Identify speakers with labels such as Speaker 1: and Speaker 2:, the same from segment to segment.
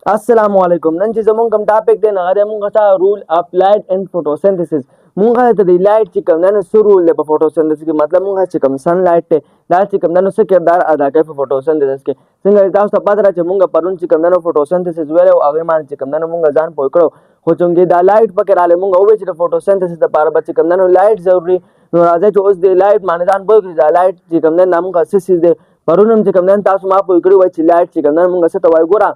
Speaker 1: Assalamualaikum. Nan ci zaman kam topic de na mun kata rule of light and photosynthesis. Mun kata the light ci kam nan su rule पे photosynthesis के मतलब mun kata kam sunlight te light ci kam nan su किरदार अदा करे photosynthesis के singa ita sta padra ci mun ga parun ci kam nan photosynthesis wele age man ci kam nan mun ga jan pokro ho chungi da light पकड़ाले mun ga ओवे ci photosynthesis da para बच्चे kam nan light जरूरी no राजे जो उस दे light मान जान पो कि light ci kam nan नाम का सिस दे parunam ci kam nan tasu ma pokro way ci light ci kam nan mun ga sa tawai gora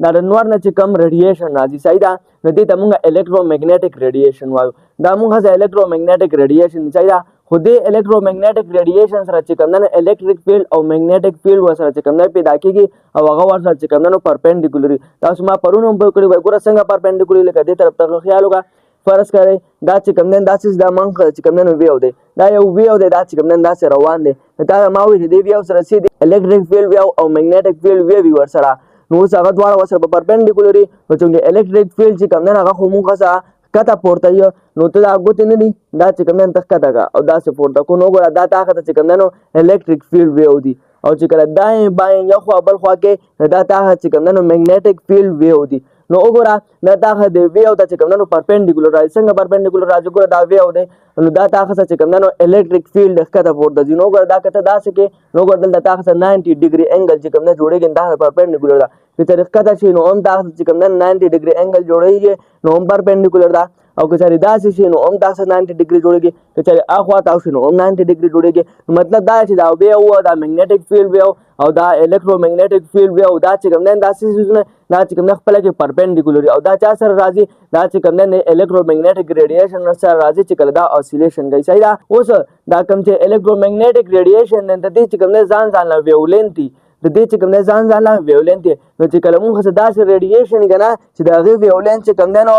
Speaker 1: دا د نور نه چې کم ریډیشن راځي صحیح ده نو دې ته مونږ الکترومګنیټک ریډیشن وایو دا مونږ هڅه الکترومګنیټک ریډیشن صحیح ده خو دې الکترومګنیټک ریډیشن سره چې کم نه الکتریک فیلډ او مګنیټک فیلډ وسره چې کم نه پیدا کیږي او هغه ورسره چې کم نه پرپینډیکولري تاسو ما پرونه هم په کړی وای ګوره څنګه پرپینډیکولري لکه دې طرف ته خیال وکړه فرض کړئ دا چې کم نه داسې دا مونږ چې کم نه ویو دی دا یو ویو دی دا چې کم نه داسې روان دی دا ما وی دې ویو سره سي الکتریک فیلډ ویو او مګنیټک فیلډ وی ورسره نو اوس هغه دواړه ورسره په پرپینډیکولري نو چې الکتریک فیلډ چې کوم نه هغه خو مونږ څه کته پورته یو نو ته دا ګوتې نه دي دا چې کوم نه تخ کته او دا څه پورته کو نو ګوره دا طاقت چې کوم نه الکتریک فیلډ ویو دی او چې کله دایې بایې یو خوا بل خوا کې دا طاقت چې کوم نه مګنیټک فیلډ ویو دی نو وګوره دا طاقت دی ویو ته چې کوم نه پرپینډیکولر راځي څنګه پرپینډیکولر راځي ګوره دا ویو دی نو دا طاقت چې کوم نه الکتریک فیلډ کته پورته دی نو ګوره دا کته داسې کې نو ګوره دلته طاقت 90 ډیګري انګل چې کوم نه جوړیږي دا پرپینډیکولر ده په طریقه دا شي نو هم طاقت چې کوم نه 90 ډیګري انګل جوړیږي نو هم پرپینډیکولر ده او که چاري داسې شي نو هم طاقت 90 ډیګري جوړیږي که چاري اخوا تاسو نو هم 90 ډیګري جوړیږي مطلب دا چې دا ویو دا مګنیټک فیلډ ویو او دا الکترومګنیټک فیلډ ویو دا چې کوم نه داسې سيزونه دا چې کوم نه خپل کې پرپینډیکولري او دا چا سره راځي دا چې کوم نه الکترومګنیټک ریډیشن سره راځي چې کله دا اوسیلیشن کوي صحیح ده اوس دا کوم چې الکترومګنیټک ریډیشن د دې چې کوم نه ځان لا ویولنت دي د دې چې کوم نه ځان لا ویولنت نو چې کله موږ څه داسې ریډیشن کنه چې دا غي ویولنت چې کوم نه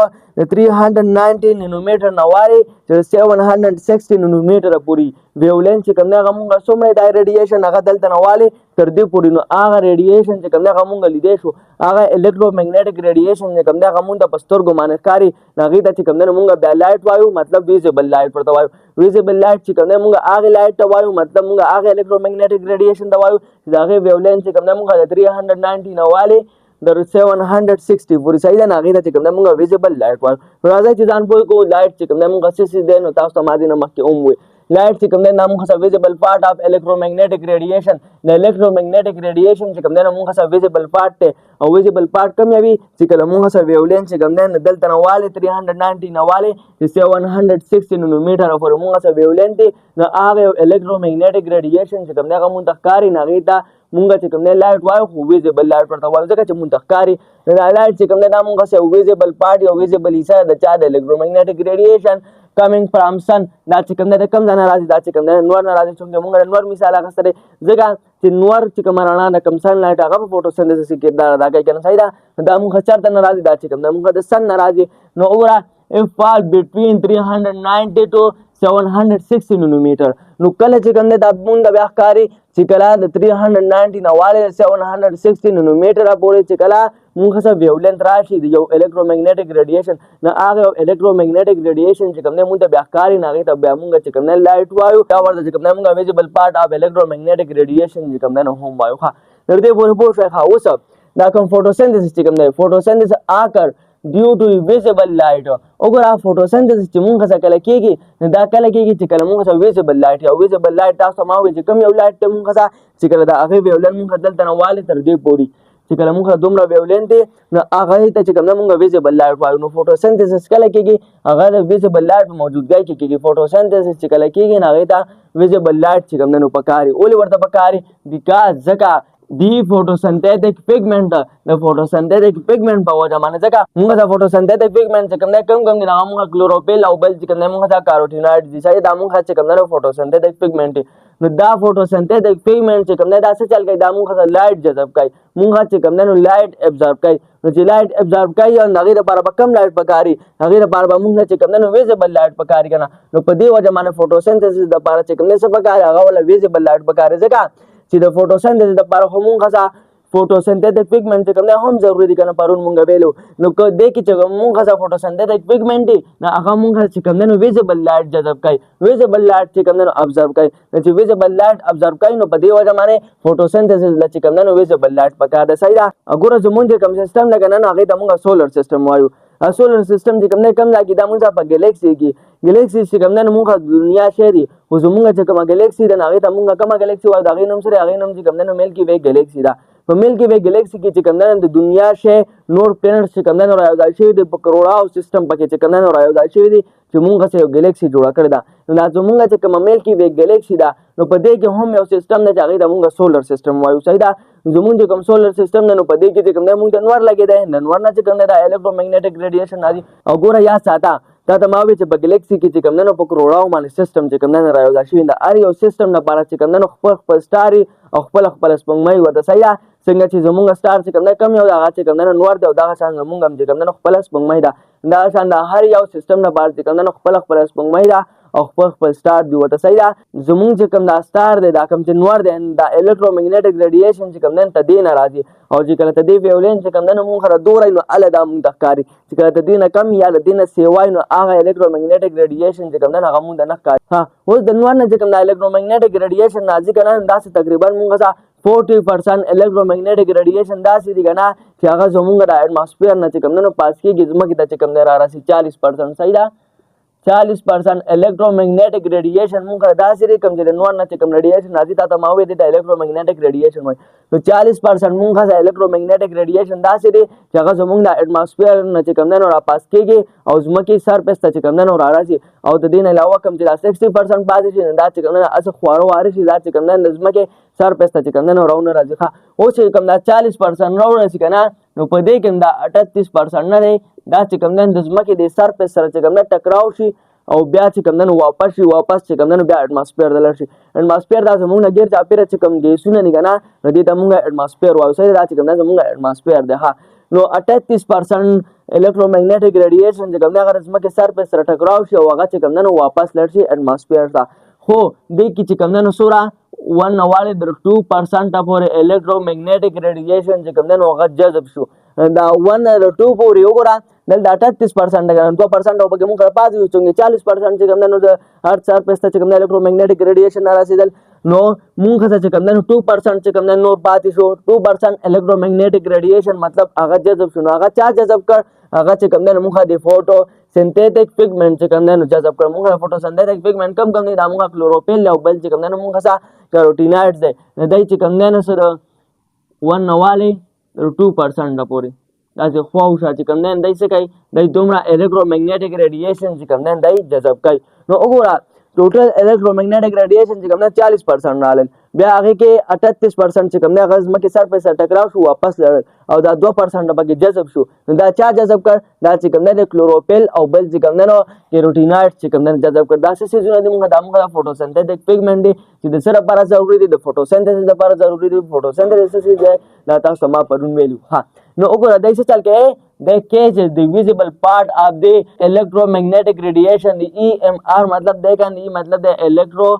Speaker 1: 390 نانومیټر نواري چې 760 نانومیټر پوری ویولنت چې کوم نه موږ څومره دا ریډیشن هغه دلته نواله تر دې پوری نو هغه ریډیشن چې کوم نه موږ لیدې شو هغه الکترومګنیټک ریډیشن چې کوم نه موږ د پستر ګمان کاری نغې ته چې کوم نه موږ بیا لایټ وایو مطلب ویزیبل لایټ ورته وایو ویزیبل لایټ چې کوم نه موږ هغه لایټ وایو مطلب موږ هغه الکترومګنیټک ریډیشن دا وایو چې هغه ویولنت چې کوم نه موږ 390 نواله در 760 پوری صحیح ده ناغې ته کوم نه موږ ویزیبل لایټ وایو راځي چې ځان پوه کو لایټ چې کوم نه موږ څه دي نو تاسو ته ما دي نه مخکې وي light چې کوم نه موږ څه ویزیبل پارت اف الکترومګنیټک ریډیشن د الکترومګنیټک ریډیشن چې کوم نه موږ څه ویزیبل پارت ته او ویزیبل پارت کم یوي چې کله موږ څه ویولنس چې کوم نه دلته نواله 390 نواله 760 نانومیټر پر موږ څه ویولنت نو هغه الکترومګنیټک ریډیشن چې کوم نه موږ تخکاری نه غیتا مونږ چې کوم نه لایټ وایو خو ویزیبل لایټ ورته وایو ځکه چې مونږ تخکاری دا لایټ چې کوم نه مونږ څه ویزیبل پارت او ویزیبل حصہ د چا د الکترومګنیټک ریډیشن coming from sun دا چې کوم نه کم ځنه راځي دا چې کوم نه نور نه راځي چې موږ نور مثال اخستره ځکه چې نور چې کوم رڼا د کم سن لایټ هغه فوټوسنتھسس کې کردار ادا کوي کنه صحیح ده دا موږ چرته نه راځي دا چې کوم نه موږ د سن نه راځي نو اوره if fall between 390 to 760 نانومیټر نو کله چې کوم نه د مونږ بیا ښکاری چې کله د 390 نواله 760 نانومیټر پورې چې کله موږ څه ویولنت راشي د یو الکترومګنیټک ریډیشن نه هغه الکترومګنیټک ریډیشن چې کوم نه مونږ بیا ښکاری نه غي ته بیا مونږ چې کوم نه لایټ وایو دا ورته چې کوم نه مونږ ویزیبل پارت اف الکترومګنیټک ریډیشن چې کوم نه هم وایو ښه تر دې پورې پوه شئ ښه اوس دا کوم فوټوسنتھسس چې کوم نه فوټوسنتھسس آکر ډیو ټو ویزیبل لایټ وګوره فوټوسنتھسس چې موږ څه کله کېږي دا کله کېږي چې کله موږ څه ویزیبل لایټ او ویزیبل لایټ تاسو ما وایي چې کوم یو لایټ ته موږ څه چې کله دا هغه ویولن موږ دلته نواله تر دې پوري چې کله موږ دومره ویولن دي نو هغه ته چې کوم موږ ویزیبل لایټ وایو نو فوټوسنتھسس کله کېږي هغه د ویزیبل لایټ په موجودګۍ کې کېږي فوټوسنتھسس چې کله کېږي هغه ته ویزیبل لایټ چې کوم نه پکاري اول ورته پکاري بیکاز ځکه دی فوټوسنتھیټک پیګمنټ د فوټوسنتھیټک پیګمنټ په وجه باندې ځکه موږ د فوټوسنتھیټک پیګمنټ چې کوم نه کم دي هغه کلوروفیل او بل چې کوم نه موږ د کاروټینایډ دي صحیح دا موږ چې کوم نه فوټوسنتھیټک پیګمنټ نو دا فوټوسنتھیټک پیګمنټ چې کوم نه دا څه چل کوي دا موږ د لایټ جذب کوي موږ چې کوم نه لایټ ابزورب کوي نو چې لایټ ابزورب کوي او هغه لپاره کم لایټ پکاري هغه لپاره موږ چې کوم نه ویزیبل لایټ پکاري کنه نو په دې وجه باندې فوټوسنتھسس د لپاره چې کوم نه څه پکاري هغه ولا ویزیبل لایټ پکاري ځکه چې د فوټوسنتھسس لپاره هم غزا photosynthetic pigment چې کوم دی هم ضروري دي کنه پرون مونږ ویلو نو که دې کې چې مونږ څه فوټوسنتھیټک پیګمنټ دي نو هغه مونږ چې کوم دی نو ویزیبل لایټ جذب کوي ویزیبل لایټ چې کوم دی نو ابزرو کوي چې ویزیبل لایټ ابزرو کوي نو په دې وجه باندې فوټوسنتھیسس چې کوم دی نو ویزیبل لایټ پکار ده صحیح ده وګوره زمونږ کوم سیستم لګنه نو هغه ته مونږ سولر سیستم وایو سولر سیستم چې کوم دی کم ځای کې دا مونږ په ګلیکسي کې ګلیکسي چې کوم دی نو مونږ دنیا شهري خو زمونږ چې کومه ګلیکسي ده هغه ته مونږ کومه ګلیکسي وایو د هغې نوم سره هغې نوم چې کوم دی نو ملکی وے ګلیکسي ده په ملکی وے ګلیکسي کې چې کوم دی د دنیا شی نور پلانټس چې کوم دی نو رايوځای شوي دي په کروڑاو سیستم پکې چې کوم دی نو رايوځای شوي دي چې مونږ څه یو ګلیکسي جوړه کړې ده نو دا زمونږ چې کومه ملکی وے ګلیکسي ده نو په دې کې هم یو سیستم دی چې هغې ته مونږ سولر سیستم وایو صحیح ده زمونږ چې کوم سولر سیستم دی نو په دې کې چې کوم دی مونږ ته انور لګېدی د انور نه چې کوم دی دا الکترومیګنیټک ریډیشن راځي او ګوره یاد ساته دا ته ما وی چې په ګلیکسي کې چې کوم دی نو په کروڑاو باندې سیستم چې کوم دی نو رايوځای شوي د هر یو سیستم لپاره چې کوم دی نو خپل سټار او خپل سپوږمۍ ورته صحیح ده څنګه چې زمونږ سټار چې کوم دی کم یو هغه چې کوم دی نو نور دی او دغه شان زمونږ هم چې کوم دی نو خپله سپوږمۍ ده دغه شان د هر یو سیستم لپاره چې کوم دی نو خپله سپوږمۍ ده او خپل سټار دی ورته صحیح ده زمونږ چې کوم دا سټار دی دا کوم چې نور دی دا الکترومیګنیټک ریډیشن چې کوم دی ته دې نه راځي او چې کله ته دې ویولین چې کوم دی نو مونږ سره دوری نو هله دا مونږ ته ښکاري چې کله ته دې نه کم یا د دې نه سیوای نو هغه الکترومیګنیټک ریډیشن چې کوم دی هغه مونږ ته نه ښکاري ها اوس د نور نه چې کوم دا الکترومیګنیټک ریډیشن راځي که نه داسې تقریبا مونږ سره 40% الکترومیګنیټک ریډیشن داسې دي که نه چې هغه زمونږ د اټماسفیر نه چې کوم دی نو پاس کېږي ځمکې ته چې کوم دی رارسي 40% صحیح ده 40% الکترومیګنیټک ریډیشن مونږ داسې دی کوم چې د نور نه چې کوم ریډیشن راځي تا ته ما وویل دي ته الکترومیګنیټک ریډیشن وایي نو 40% مونږ څخه الکترومیګنیټک ریډیشن داسې دی چې هغه زمونږ د اټماسفیر نه چې کوم دی نو راپاس کېږي او ځمکې سرفیس ته چې کوم دی نو رارسي او د دې نه علاوه کوم چې دا 60% پاتې شي دا چې کوم دی هسې خواړه واره شي دا چې کوم دی د ځمکې سرفیس ته چې کوم دی نو راونه راځي ښه اوس چې کوم دا 40% راورسي که نه نو په دې کې دا 38% نه دی دا چې کوم دی د ځمکې د سرفیس سره چې کوم دی ټکراو شي او بیا چې کوم دی نو واپس چې کوم دی نو بیا اټماسفیر ته لاړ شي اټماسفیر دا زمونږ نه ګیر چاپېره چې کوم ګیسونه دي که نه نو دې ته مونږ اټماسفیر وایو صحیح دا چې کوم دی زمونږ اټماسفیر دی ها نو 38% الکترومیګنیټک ریډیشن چې کوم دی هغه د ځمکې سرفیس سره ټکراو شي او هغه چې کوم دی نو واپس لاړ شي اټماسفیر ته خو دې کې چې کوم دی نو څومره 1.2% پورې الکترومیګنیټک ریډیشن چې کوم دی نو هغه جذب شو دا 1.2 پورې وګوره دلته 38% ده 2% او پکې مونږ پاتې یو څنګه 40% چې کوم دی نو د ارت سرفیس ته چې کوم دی الکترومیګنیټک ریډیشن نه رسېدل نو مونږ څه چې کوم دی نو 2% چې کوم دی نور پاتې شو 2% الکترومیګنیټک ریډیشن مطلب هغه جذب شو نو هغه چا جذب کړ هغه چې کوم دی نو مونږ د فوټو سنتھیټک پیګمنټ چې کوم دی نو جذب کړ مونږ فوټو سنتھیټک پیګمنټ کم دی دا مونږ کلوروفیل او بل چې کوم دی نو مونږ څه کاروټینایډز دی نو دی چې کوم دی نو سره 1.2% ده پورې داسې خواوشا چې کوم دی دی څه کوي دی دومره الکترومیګنیټک ریډیشن چې کوم دی دی جذب کوي نو وګوره ټوټل الکترومیګنیټک ریډیشن چې کوم دی 40% رالل بیا هغې کې 38% چې کوم دی هغه ځمکې سرفیس ته ټکراو شو واپس لړل او دا 2% پکې جذب شو نو دا چا جذب کړ دا چې کوم دی د کلوروفیل او بل چې کوم دی نو کیروټینایډ چې کوم دی جذب کړ داسې څیزونه دي مونږ دا مونږ فوټوسنتھیټک پیګمنټ دی چې د څه لپاره ضروري دي د فوټوسنتھیسس لپاره ضروري دي فوټوسنتھیسس دی دا تاسو ما پرون ویلو ها نو وګوره دای څه چل کې they catches the visible part of the electromagnetic radiation the EMR मतलब देखा नहीं मतलब the electro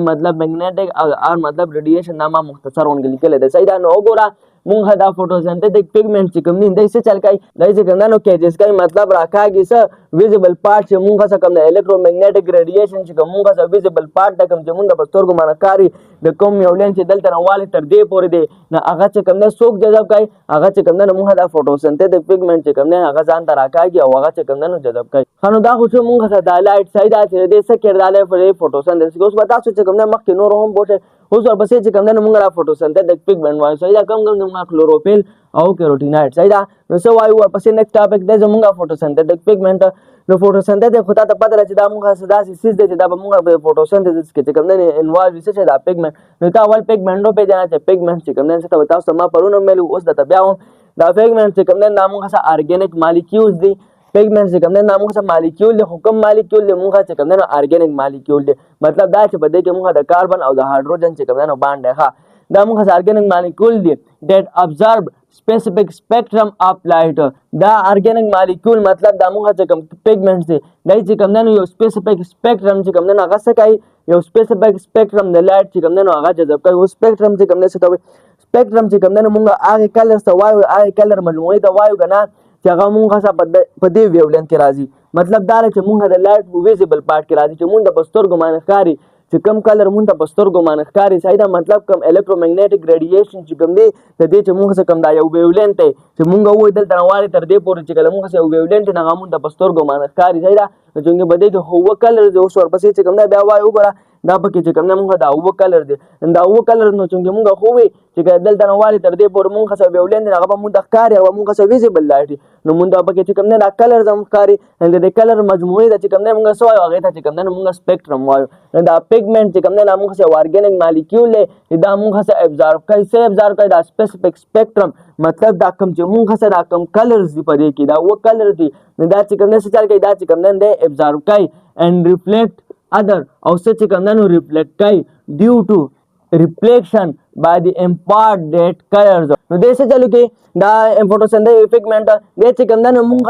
Speaker 1: मतलब magnetic और मतलब radiation नामा मुख्तसर होने के लिए लेते सही था नो गोरा مونږ دا فوټوسنتھیټک پیګمنټ چې کوم دی دای څه چل کوي دای چې کوم نو کېجز کوي مطلب راکاږي څه ویزیبل پارت چې مونږ څه کوم د الکترومیګنیټک ریډیشن چې کوم مونږ څه ویزیبل پارت کوم چې مونږ په سترګو باندې کاری د کوم یو لین چې دلته نواله تر دې پورې دی نه هغه چې کوم نه څوک جذب کوي هغه چې کوم نه مونږ دا فوټوسنتھیټک پیګمنټ چې کوم نه هغه ځان ته راکاږي او هغه چې کوم نه جذب کوي خنو دا خو مونږ څه د لایټ سایدا چې دې څه کېداله پر فوټوسنتھیسس اوس بتا چې کوم نه مخکې نور هم بوته اوس ورپسې چې کوم نه مونږ را فوټوسنتھیټک پیګمنټ وایو سایدا کوم مونږ کلوروفیل او کیروټینایډ سایدا نو څه وایو ورپسې نیکسټ ټاپک دی زمونږ فوټوسنتھیټک پیګمنټ نو فوټوسنتھیټک خو ته پته چې دا مونږه صدا سیس دی چې دا مونږه په فوټوسنتھیسس کې چې کوم نه انوالو څه دا پیګمنټ نو تا ول پیګمنټو په جنا چې پیګمنټ چې کوم نه څه تاسو ما پرونه ملو اوس د بیا دا پیګمنټ چې کوم نه مونږه سره ارګانیک مالیکولز دي پیګمنټ چې کوم نه مونږه سره مالیکول دي حکم مالیکول دي مونږه چې کوم نه ارګانیک مالیکول دي مطلب دا چې په دې کې مونږه د کاربن او د هایدروجن چې کوم نه باندې ښه دا مونږه سره ارګانیک مالیکول دي that observe specific spectrum of light دا ارګانیک مالیکول مطلب دا مونږه چې کوم پیګمنټ دي دای چې کوم نه یو سپیسیفیک سپیکټرم چې کوم نه هغه څه کوي یو سپیسیفیک سپیکټرم د لایټ چې کوم نه هغه جذب کوي او سپیکټرم چې کوم نه څه ته سپیکټرم چې کوم دی نو مونږ هغې کلرز ته وایو هغې کلر مجموعې ته وایو که نه چې هغه مونږ څه په دې ویولینت کې راځي مطلب دا دی چې مونږ د لایټ ویزیبل پارټ کې راځي چې مونږ ته په سترګو باندې ښکاري چې کم کلر مونږ ته په سترګو باندې ښکاري صحیح ده مطلب کم الکترومیګنیټک ریډیشن چې کوم دی د دې چې مونږ څه کوم دا یو ویولینت دی چې مونږ ووایو دلته نه واړې تر دې پورې چې کله مونږ څه یو ویولینت دی نو هغه مونږ ته په سترګو باندې ښکاري صحیح ده نو چونکې په دې کې اووه کلر دی اوس ورپسې چې کوم دی بیا وایو وګوره دا پکې چې کوم دی مونږ دا اووه کلر دی دا اووه کلر نو چونکې مونږ خو وی چې دلته نه واړې تر دې پورې مونږ څه ویولینت دی هغه به مونږ ته ښکاري هغه مونږ څه ویزیبل لایټ دی نو مونږ ته پکې چې کوم دی دا کلرز هم ښکاري د دې کلر مجموعې ته چې کوم دی مونږ څه وایو هغې ته چې کوم دی نو مونږ سپیکټرم وایو دا پیګمنټ چې کوم دی دا مونږ څه ارګینک مالیکیول دی دا مونږ څه ابزارو کوي څه ابزارو کوي دا سپیسیفیک سپیکټرم مطلب دا کوم چې مونږ څه دا کوم کلرز دي په دې کې دا اووه کلر دي نو دا چې کوم دی څه چل کوي دا چې کوم دی ابزارو کوي اینډ ریفلیکټ other او څه چې کوم دی نو ریفلیکټ کوي ډیو ټو reflection by the imparted colors نو دې څه چلو کې دا فوټوسنتھیسس پیګمنټ دې چې کوم دی نو مونږ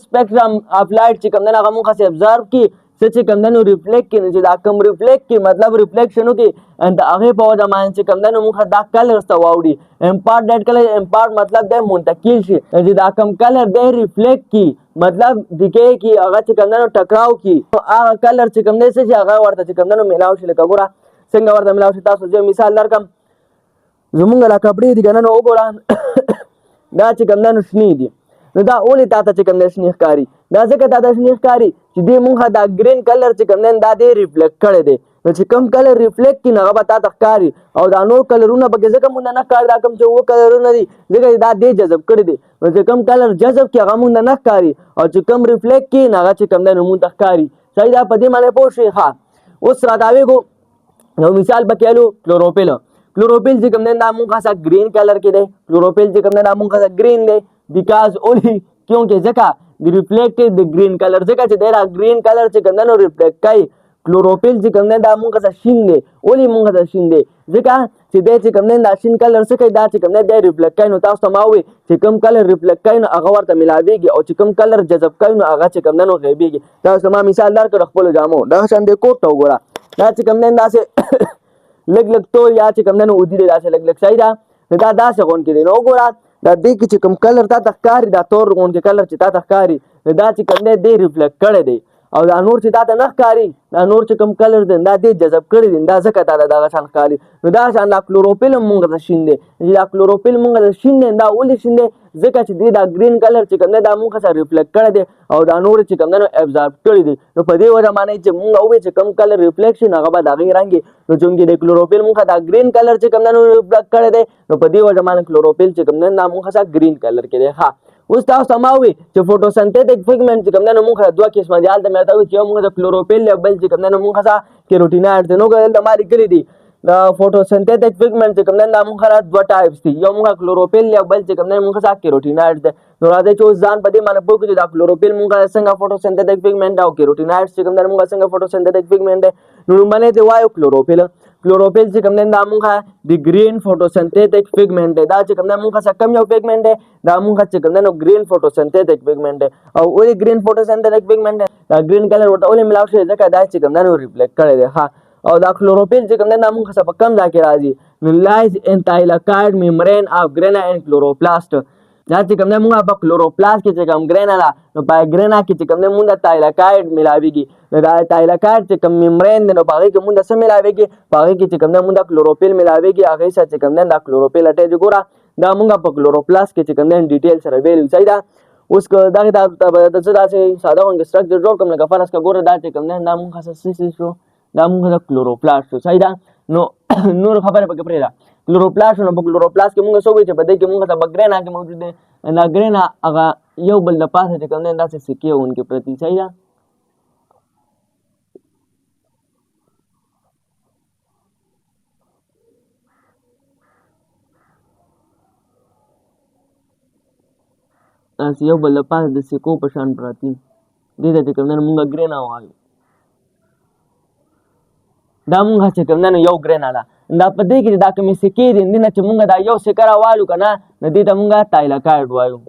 Speaker 1: سپیکټرم اف لایټ چې کوم دی هغه مونږ څه ابزارو کی څه چې کوم دی نو ریفلیکټ کی چې دا کوم ریفلیکټ کی مطلب ریفلیکشن وکي ان هغه په وجه باندې چې کوم دی نو مونږ دا کلرز ته واوړي امپارټ کلر امپارټ مطلب دی منتقل شي چې دا کوم کلر دی ریفلیکټ کی مطلب دکې کی هغه چې کوم دی نو ټکراو کی هغه کلر چې کوم دی چې هغه ورته چې کوم دی نو ملاو شي لکه ګوره څنګه ورته ملاو شي تاسو یو مثال درکم زمونږ لا کپړې دي که نه نو وګوره دا چې کوم دی نو شنې دي نو دا اولې تا ته چې کوم دی شنې ښکاري دا ځکه تا ته شنې ښکاري چې دې مونږ دا ګرین کلر چې کوم دی دا دې ریفلیکټ کړی دی نو چې کوم کلر ریفلیکټ کړي نو هغه به تا ته ښکاري او دا نور کلرونه پکې ځکه مونږ نه ښکاري دا کوم چې اووه کلرونه دي ځکه دا دې جذب کړي دي نو چې کوم کلر جذب کړي هغه مونږ نه ښکاري او چې کوم ریفلیکټ کړي نو هغه چې کوم دی نو مونږ ته ښکاري صحیح ده په دې باندې پوه شئ ښه اوس راته ویږو یو مثال پکې الو کلوروفیل چې کوم دی دا مونږ څه ګرین کلر کې دی کلوروفیل چې کوم دی دا مونږ څه ګرین دی بیکاز اونلی کیونکې ځکه د ریفلیکټ د ګرین کلر ځکه چې دا ګرین کلر چې کوم دی نو ریفلیکټ کوي کلوروفیل چې کوم دی دا مونږ څه شین دی اونلی مونږ څه شین دی ځکه چې دی چې کوم دی دا شین کلر څه کوي دا چې کوم دی ریفلیکټ کوي نو تاسو ته ما ووایي چې کوم کلر ریفلیکټ کوي نو هغه ورته ملاویږي او چې کوم کلر جذب کوي نو هغه چې کوم دی نو غیبیږي تاسو ما مثال درکړ خپلو جامو دغه شان دی کوټ ته وګوره دا چې کوم دی داسې لږ تو یا چې کوم دی نو اودي دی داسې لږ صحیح ده دا داسې غونډ کې دی نو وګوره دا دې کې چې کوم کلر تا ته ښکاري دا تور غونډ کې کلر چې تا ته ښکاري دا چې کوم دی دې ریفلیکټ کړی دی او دا نور چې تا ته نه ښکاري دا نور چې کوم کلر دی دا دې جذب کړی دی دا ځکه تا ته دغه شان ښکاري نو دا شان دا کلوروفیل هم مونږ ته شین دی چې دا کلوروفیل مونږ ته شین دی دا ولې شین دی ځکه چې دې دا ګرین کلر چې کوم دی دا مونږ سره ریفلیکټ کړی دی او دا نور چې کوم دی نو ابزارب کړی دی نو په دې وجه باندې چې مونږ ووایو چې کوم کلر ریفلیکشن هغه به د هغې رنګ نو چونکې د کلوروفیل مونږ دا ګرین کلر چې کوم دی نو ریفلیکټ کړی دی نو په دې وجه باندې کلوروفیل چې کوم دی دا مونږ سره ګرین کلر کې دی ښه اوس تاسو ته ما ووایي چې فوټوسنتھیټک پیګمنټ چې کوم دی نو مونږ دوه قسمه دي هلته مې ورته ووایي چې یو مونږ د کلوروفیل دی بل چې کوم دی نو مونږ څه کیروټینایډ دی نو دلته ما لیکلي دي د فوټوسنتھیټک پیګمنټ چې کوم دی دا مونږ دوه ټایپس دي یو مونږ کلوروفیل دی بل چې کوم دی مونږ څه کیروټینایډ دی نو راځئ چې اوس ځان په دې باندې پوه کړو چې دا کلوروفیل مونږ څنګه فوټوسنتھیټک پیګمنټ او کیروټینایډ چې کوم دی مونږ څنګه فوټوسنتھیټک پیګمنټ دی نو لومړنی دی وایو کلوروفیل چې کوم دی دا مونږ د ګرین فوټوسنتھیټک پیګمنټ دی دا چې کوم دی مونږ څه کم یو پیګمنټ دی دا مونږ چې کوم دی نو ګرین فوټوسنتھیټک پیګمنټ دی او ولې ګرین فوټوسنتھیټک پیګمنټ دی دا ګرین کلر ورته ولې ملاو شوی ځکه دا چې کوم دی نو ریفلیکټ کړی دی ښه او دا کلوروفیل چې کوم دی دا مونږ څه په کم ځای کې راځي نو لایز ان تایلاکایډ میمبرین اف ګرینا اینډ کلوروپلاست دا چې کوم دی مونږ په کلوروپلاست کې چې کوم ګرینا ده نو په ګرینا کې چې کوم دی مونږ تایلاکایډ ملاویږي نو دا تایلاکایډ چې کوم میمبرین دی نو په هغې کې مونږ څه ملاویږي په هغې کې چې کوم دی مونږ کلوروفیل ملاویږي هغې سره چې کوم دی دا کلوروفیل اټیچ ګوره دا مونږ په کلوروپلاست کې چې کوم دی ډیټیل سره ویلو صحیح ده اوس که دغې ته څه داسې ساده غوندې سټرکچر جوړ کړم لکه فرض کړه ګوره دا چې کوم دی دا مونږ څه شو دا مونږ د کلوروپلاست شو صحیح ده نو نور خبره پکې پرېږده کلوروپلاست شو نو په کلوروپلاست کې مونږ څه وایو چې په دې کې مونږ ته به ګرینا کې موجود دی دا ګرینا هغه یو بل د پاسه چې کوم دی داسې سکې غوندې پرتې صحیح ده داسې یو بل د پاسه د سکو په شان پرتې دې ته چې کوم دی مونږ ګرینا وایو دا مونږ چې کوم دی نو یو ګرینا ده دا په دې کې دا کومې سکې دي دې نه چې مونږ دا یو سکه راوالو که نه نو دې ته مونږ تایلاکایډ وایو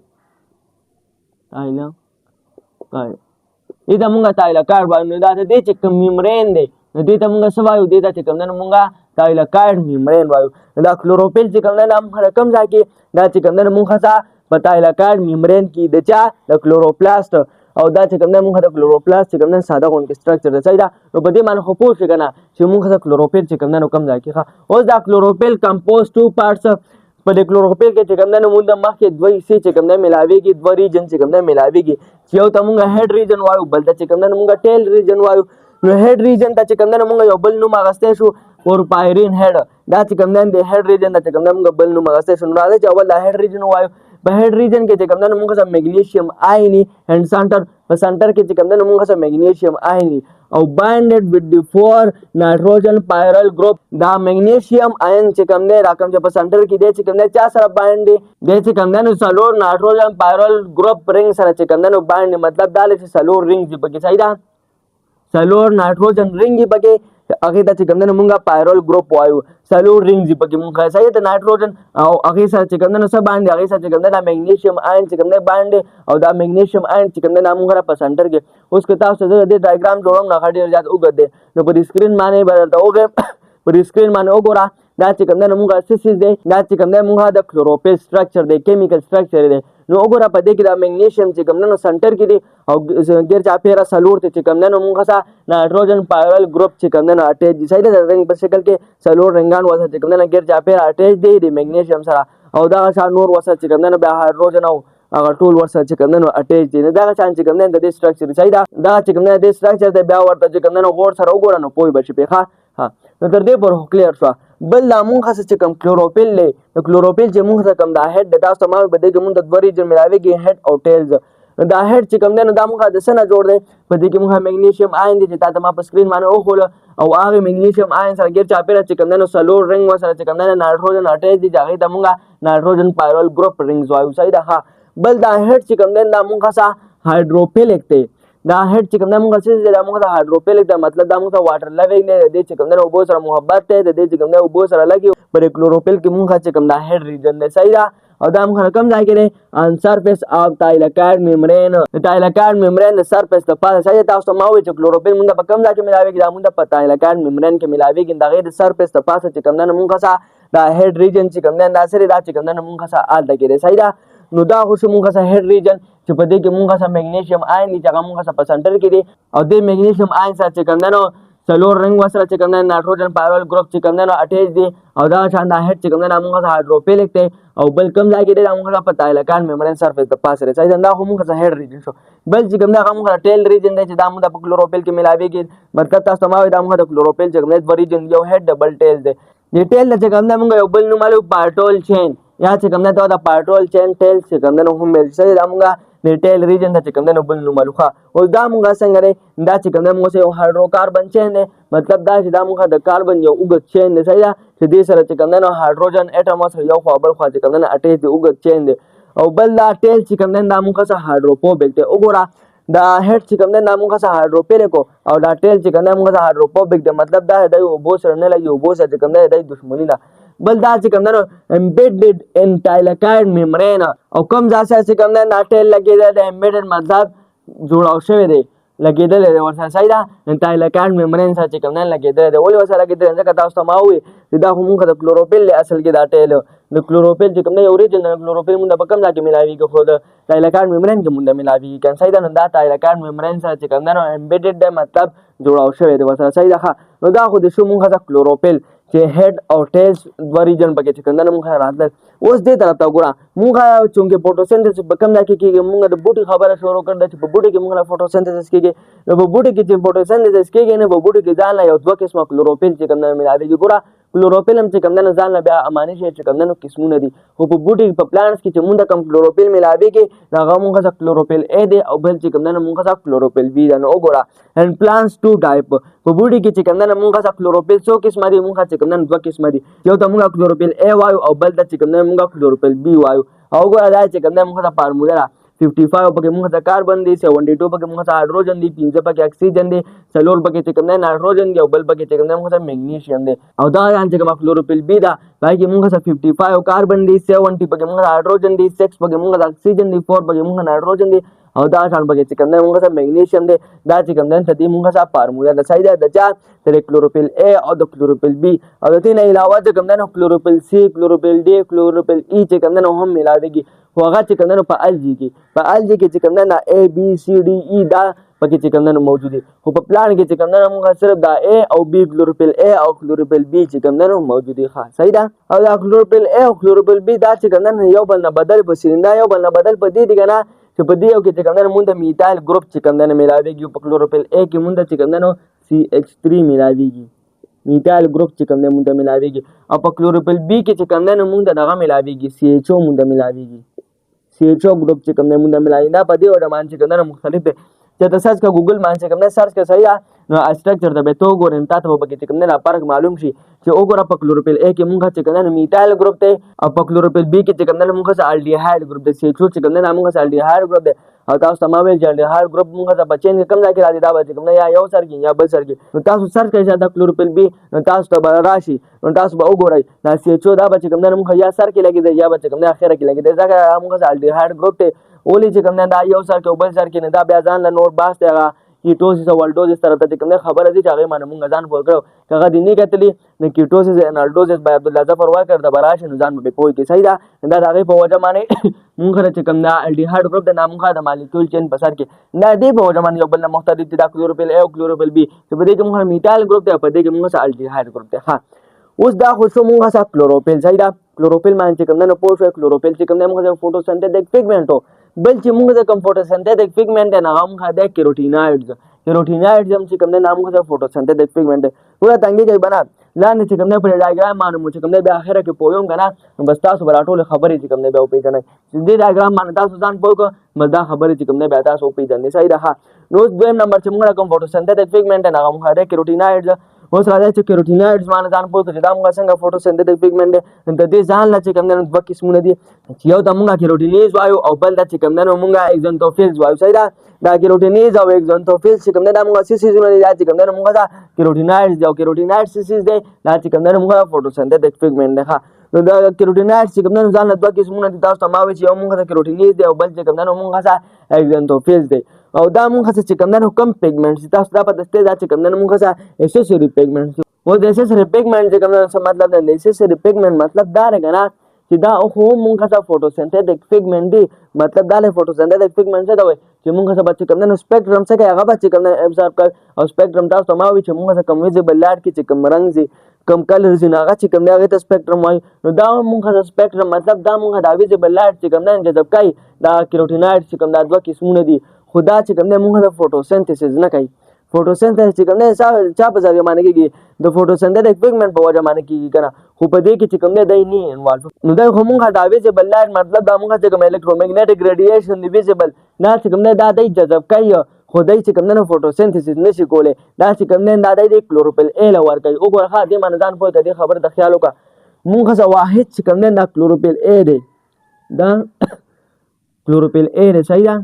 Speaker 1: دې ته مونږ تایلاکایډ وایو نو دا د دې چې کوم میمبرین دی نو دې ته مونږ څه وایو دې ته چې کوم دی نو مونږ تایلکاید ممبرین وایو دا کلوروفیل چې کوم نه موږ کم ځای کې دا چې کوم نه موږ په تایلکاید ممبرین کې د چا د کلوروپلاست او دا چې کوم نه موږ د کلوروپلاست چې کوم نه ساده غونډه سټرکچر دی صحیح ده نو په دې باندې خو پوه شئ کنه چې موږ د کلوروفیل چې کوم نه کم ځای کې اوس دا کلوروفیل کمپوز ټو پارټس په د کلوروفیل کې چې کوم نه موږ د مخ کې دوه حصے چې کوم نه ملاويږي دوه ریجن چې کوم نه ملاويږي چې یو ته موږ هډ ریجن وایو بل ته چې کوم نه موږ ټیل ریجن وایو نو هډ ریجن ته چې کوم نه موږ یو بل نوم اغسته شو پورفایرین هډ دا چې کوم نه د هډ ریجن ته چې کوم نه موږ بل نوم اغسته شو نو راځي چې اول د هډ ریجن وایو په هډ ریجن کې چې کوم نه موږ سره میګنیشیم آیني اند سنټر په سنټر کې چې کوم نه موږ سره میګنیشیم آیني او بایندډ وذ دی 4 نایټروجن پایرل ګروپ دا میګنیشیم آین چې کوم نه راکم چې په سنټر کې دی چې کوم نه چا سره بایند دی چې کوم نه سلور نایټروجن پایرل ګروپ رنګ سره چې کوم نه بایند مطلب دا چې سلور رنګ دی پکې صحیح ده سلور نایټروجن رنګ دی پکې هغه ته چې کوم نه مونږه پایرل ګروپ وایو سلور رنګ دی پکې مونږه صحیح ده نایټروجن او هغه سره چې کوم نه سره باندې هغه سره چې کوم نه میګنیشیم آین چې کوم نه باندې او دا میګنیشیم آین چې کوم نه مونږه په سنټر کې اوس کې تاسو د ډایګرام جوړوم نه غړي زیات وګورئ نو په سکرین باندې برته وګورئ په سکرین باندې وګورئ دا چې کوم نه مونږه اساس دی دا چې کوم نه مونږه د کلوروفیل سټرکچر دی کیمیکل سټرکچر دی نو وګوره په دې کې دا میګنیشیم چې کوم نه سنټر کې دی او غیر چا پیرا سلور ته چې کوم نه مونږه سره نایټروجن پایرل ګروپ چې کوم نه اٹیچ دی صحیح ده رنګ په شکل کې سلور رنګان وسه چې کوم نه غیر چا پیرا اٹیچ دی د میګنیشیم سره او دا شان نور وسه چې کوم نه به هایدروجن او هغه ټول ورسره چې کوم نه اٹیچ دي دا شان چې کوم نه د دې سټرکچر صحیح ده دا چې کوم نه د سټرکچر د بیا ورته چې کوم نه غور سره وګورئ نو پوي بشي پیخه ها نو تر دې پر کلیر شو بل لا مونږ چې کوم کلوروفیل له کلوروفیل چې مونږ ته کوم دا هډ د تاسو ما به دغه مونږ د دوری جن ملاويږي هډ او ټیلز دا هډ چې کوم نه دا مونږ د سنه جوړ دی په دې کې مونږ میګنیشیم آین دي چې تاسو ما په سکرین باندې وخول او هغه میګنیشیم آین سره غیر چا پیرا چې کوم نه سلور رنګ وسره چې کوم نه نایټروجن اٹیچ دي هغه د مونږه نایټروجن پایرل ګروپ رنګز وایو صحیح ده بل دا هډ چې کوم نه مونږه سره هایدروفیلیک دی دا هډ چې کوم نه مونږ څه دا مونږ د هایدروفیلیک دا مطلب دا مونږ واټر لوینګ نه دی چې کوم نه اوبو سره محبت دی د دې چې کوم نه اوبو سره لګي پر کلوروفیل کې مونږ چې کوم دا هډ ریجن دی صحیح ده او دا مونږ کم ځای کې ان سرفیس اف تایلکاید ممبرین تایلکاید ممبرین د سرفیس ته پاسه صحیح تاسو ما وی چې کلوروفیل مونږ په کم ځای کې ملاويږي دا مونږ په تایلکاید ممبرین کې ملاويږي دا غیر سرفیس ته پاسه چې کوم نه مونږ سره دا هډ ریجن چې کوم نه دا سره دا چې کوم نه مونږ سره آل دګي صحیح ده نو دا خو مونږ سره هډ ریجن چې په دې کې مونږ سره میګنیشیم آین دي چې مونږ سره په سنټر کې دي او د میګنیشیم آین سره چې کوم نه سلور رنګ وسره چې کوم نه نایټروجن پایرل ګروپ چې کوم نه اٹیچ دي او دا شان دا هډ چې کوم نه مونږ سره هایدروفیلیک دی او بل کوم ځای کې دی مونږ په تایلکاید ممبرین سرفیس ته پاسه لري صحیح دا خو مونږ سره هډ ریجن شو بل چې کوم نه مونږ ټیل ریجن دی چې دا مونږ په کلوروفیل کې ملاويږي مطلب تاسو ما وي دا مونږ د کلوروفیل چې کوم نه د ریجن یو هډ ډبل ټیل دی د ټیل چې کوم نه مونږ یو بل نوم مالو پارټول چین یا چې کوم نه دا پارټول چین ټیل چې کوم نه هم مل صحیح دا مونږ د ټیل ریجن ته چې کوم نه بل نوم مالو ښه او دا مونږ څنګه دی دا چې کوم نه مونږ یو هایدروکاربن چین دی مطلب دا چې دا مونږ د کاربن یو اوږد چین دی صحیح ده چې دې سره چې کوم نه هایدروجن اټم سره یو خوا بل خوا چې کوم نه اټیچ دی اوږد چین دی او بل دا ټیل چې کوم نه دا مونږ سره هایدروفوبیک دی وګوره دا هډ چې کوم نه مونږ سره هایدروفیلیک او دا ټیل چې کوم نه مونږ سره هایدروفوبیک دی مطلب دا د اوبو سره نه لګي اوبو سره چې کوم نه د دښمنی ده بل دا چې کوم نه امبیډډ ان تایلکاید ممبرین او کوم ځای چې کوم نه ټیل لګیدل د امبیډډ مطلب جوړاو شوی دی لګیدل دی ورسره صحیح ده تایلکاید ممبرین سره چې کوم نه لګیدل دی ولې ورسره لګیدل ځکه تاسو ته ما وي دا خو مونږ د کلوروفیل اصل کې دا ټیل د کلوروفیل چې کوم نه اوریجنل کلوروفیل مونږ په کوم ځای کې ملاويږي خو د تایلکاید ممبرین کې مونږ ملاويږي کنه صحیح ده نو دا تایلکاید ممبرین سره چې کوم نه امبیډډ دی مطلب جوړاو شوی دی ورسره صحیح ده نو دا خو د شو مونږ د کلوروفیل چې هډ او ټیل دوه ریجن پکې چې کوم نه مونږ راتل اوس دې طرف ته وګوره مونږ چې فوټوسنتھسس په کوم ځای کې کېږي مونږ د بوټي خبره شروع کړل چې په بوټي کې مونږ فوټوسنتھسس کېږي نو په بوټي کې چې فوټوسنتھسس کېږي نه په بوټي کې ځان له یو دوه قسمه کلوروفیل چې کوم نه ملاويږي ګوره کلوروفیل هم چې کوم نه ځان له بیا امانی شي چې کوم نه قسمونه دي خو په بوټي په پلانټس کې چې مونږ کوم کلوروفیل ملاويږي هغه مونږ سره کلوروفیل اے دی او بل چې کوم نه مونږ سره کلوروفیل بی دی نو وګوره ان پلانټس ټو ټایپ په بوټي کې چې کوم نه مونږ سره کلوروفیل څو قسمه دي مونږ چې کوم نه دوه قسمه دي یو ته مونږ کلوروفیل اے وایو او بل ته چې کوم نه مونږ کلوروفیل بی وایو او ګوره دا چې کوم نه مونږ ته فارمولا 55 پکې مونږ ته کاربن دی 72 پکې مونږ ته هایدروجن دی 15 پکې اکسیجن دی سلور پکې چې کوم نه نایټروجن دی او بل پکې چې کوم نه مونږ ته میګنیشیم دی او دا چې کوم کلوروفیل بی دا پای کې مونږ ته 55 کاربن دی 70 پکې مونږ ته هایدروجن دی 6 پکې مونږ ته اکسیجن دی 4 پکې مونږ ته نایټروجن دی او دا شان پکې چې کوم دی موږ سره میګنیشیم دی دا چې کوم دی ته موږ سره فارمولا د صحیح ده د چا د کلوروفیل A او د کلوروفیل B او د دې نه علاوه چې کوم دی کلوروفیل C کلوروفیل D کلوروفیل E چې کوم دی هم ملاويږي خو هغه چې کوم دی په الجی کې چې کوم دی A B C D E دا پکې چې کوم دی موجود دي خو په پلان کې چې کوم دی موږ صرف دا A او B کلوروفیل A او کلوروفیل B چې کوم دی موجود دي ښه صحیح ده او دا کلوروفیل A او کلوروفیل B دا چې کوم دی یو بل نه بدل په سیندا یو بل نه بدل په دې دی کنه چې په دې یو کې چې کوم دی مونږ د میتایل ګروپ چې کوم دی ملاويږي په کلوروفیل A کې مونږ چې کوم دی CH3 ملاويږي میتایل ګروپ چې کوم دی مونږ ملاويږي او په کلوروفیل B کې چې کوم دی مونږ دغه ملاويږي CHO مونږ ملاويږي CHO ګروپ چې کوم دی مونږ ملاوي دا په دې وړ باندې چې کوم دی مختلف دي چې د سرچ کا ګوګل باندې کوم دی سرچ کا صحیح نو اسټرکچر د به تو ګورم تاسو په کې کوم دی فرق معلوم شي چې وګوره په کلوروفیل A کې مونږ چې کوم دی میتایل ګروپ ته او په کلوروفیل B کې چې کوم دی مونږ سره الډیهایډ ګروپ د CHO چې کوم دی مونږ سره الډیهایډ ګروپ دی او تاسو تمامه الډیهایډ ګروپ مونږ ته بچین کوم ځای کې راځي دا به کوم دی یا یو سر کې یا بل سر کې نو تاسو سرچ کوئ دا کلوروفیل B نو تاسو ته راشي نو تاسو به وګورئ دا CHO دا به کوم دی مونږ یا سر کې لګي دی یا به کوم دی اخره کې لګي دی ځکه مونږ سره الډیهایډ ګروپ ته اولی چې کوم دی دا یو سر کې او بل سر کې نه دا بیا ځان له نوٹ باس دی هغه کیټوسیس او الډوزیس طرف ته کوم خبره دي چې هغه باندې مونږ ځان پوه کړو هغه د نه کتلی نه کیټوسیس ان الډوزیس باید عبدالله ظفر واکر د براش نه ځان به پوه کې صحیح ده دا هغه په وجه باندې مونږ چې کوم دا الډیهایډ ګروپ د نامه د مالیکول چین په سر کې دا دی په وجه باندې یو بل نه مختلف دي دا کلوروفیل A او کلوروفیل B چې په دې کې مونږ میتایل ګروپ دی په دې کې مونږ سره الډیهایډ ګروپ دی ها اوس دا خو شو مونږ سره کلوروفیل صحیح ده کلوروفیل باندې کوم نه پوه شو کلوروفیل چې کوم نه مونږ فوټوسنتیټک پیګمنټ بل چې مونږ د کوم فوټوسنتیټک پیګمنټ نه هغه د کیروټینایډز کیروټینایډز هم چې کوم نه نامو د فوټوسنتیټک پیګمنټ پورا تنګي کوي بنا لاندې چې کوم نه پر ډایګرام باندې چې کوم نه بیا اخره کې پویم کنه بس تاسو بل ټول خبرې چې کوم نه بیا پیژنئ چې دې ډایګرام باندې تاسو ځان پوه کو مدا خبرې چې کوم نه بیا تاسو پیژنئ صحیح ده نو دویم نمبر چې موږ کوم فوټوسنتیټک پیګمنټ نه هغه د کیروټینایډز اوس راځي چې کیروټینایډز باندې ځان پوه کړئ دا موږ څنګه فوټوسنتیټک پیګمنټ دی د دې ځان لا چې کوم نه دوه قسمونه دي چې یو د موږ کیروټینیز وایو او بل د چې کوم نه موږ ایگزنتوفیلز وایو صحیح ده دا کیروټینیز او ایگزنتوفیلز چې کوم نه موږ سیسیزونه دي دا چې کوم نه موږ دا کیروټینایډز او کیروټینایډ سیسیز دی دا چې کوم نه موږ فوټوسنتیټک پیګمنټ دی نو دا کیروټینایډز چې کوم نه ځان له دوه قسمونه دي تاسو ته ما وایي چې یو موږ د کیروټینیز دی او بل چې کوم نه موږ دا ایگزنتوفیلز دی او دا موږ چې کوم نه کم پیګمنټ تاسو دا په دسته دا چې کوم نه موږ دا اسوسیری پیګمنټ و د اسوسیری پیګمنټ چې کوم څه مطلب دی اسوسیری پیګمنټ مطلب دا رګنا چې دا خو مونږه څه فوټوسنتیټک پیګمنټ دی مطلب دا له فوټوسنتیټک پیګمنټ څه دی چې مونږه څه بچ کوم نه سپیکټرم څه کوي هغه بچ کوم نه ابزورب کوي او سپیکټرم تاسو ته ما وی چې مونږه کم ویزیبل لایټ کې چې کم رنگ زی کم کلر زی هغه چې کوم هغه ته سپیکټرم وای نو دا مونږه سپیکټرم مطلب دا مونږه دا ویزیبل لایټ چې کوم نه جذب کوي دا کیروټینایډ چې کوم دا دوه قسمونه دي خدا چې کوم نه مونږه فوټوسنتیسس نه کوي فوټوسنتیسس چې کوم نه چا په ځای باندې کېږي د فوټوسنتیټک پیګمنټ په وجه باندې کېږي کنه خو په دې کې چې کوم نه دی نه انوالو نو دا خو مونږه دا ویزیبل لایټ مطلب دا مونږه چې کوم الکترومګنیټک ریډیشن دی ویزیبل نه چې کوم نه دا دی جذب کوي خو دای چې کوم نه فوټوسنتیسس نشي کولای دا چې کوم نه دا دی کلوروفیل A لور کوي او ګورخه دې باندې ځان پوهه دې خبر د خیال وکړه مونږه واحد چې کوم نه دا کلوروفیل A دی دا کلوروفیل A دی صحیح ده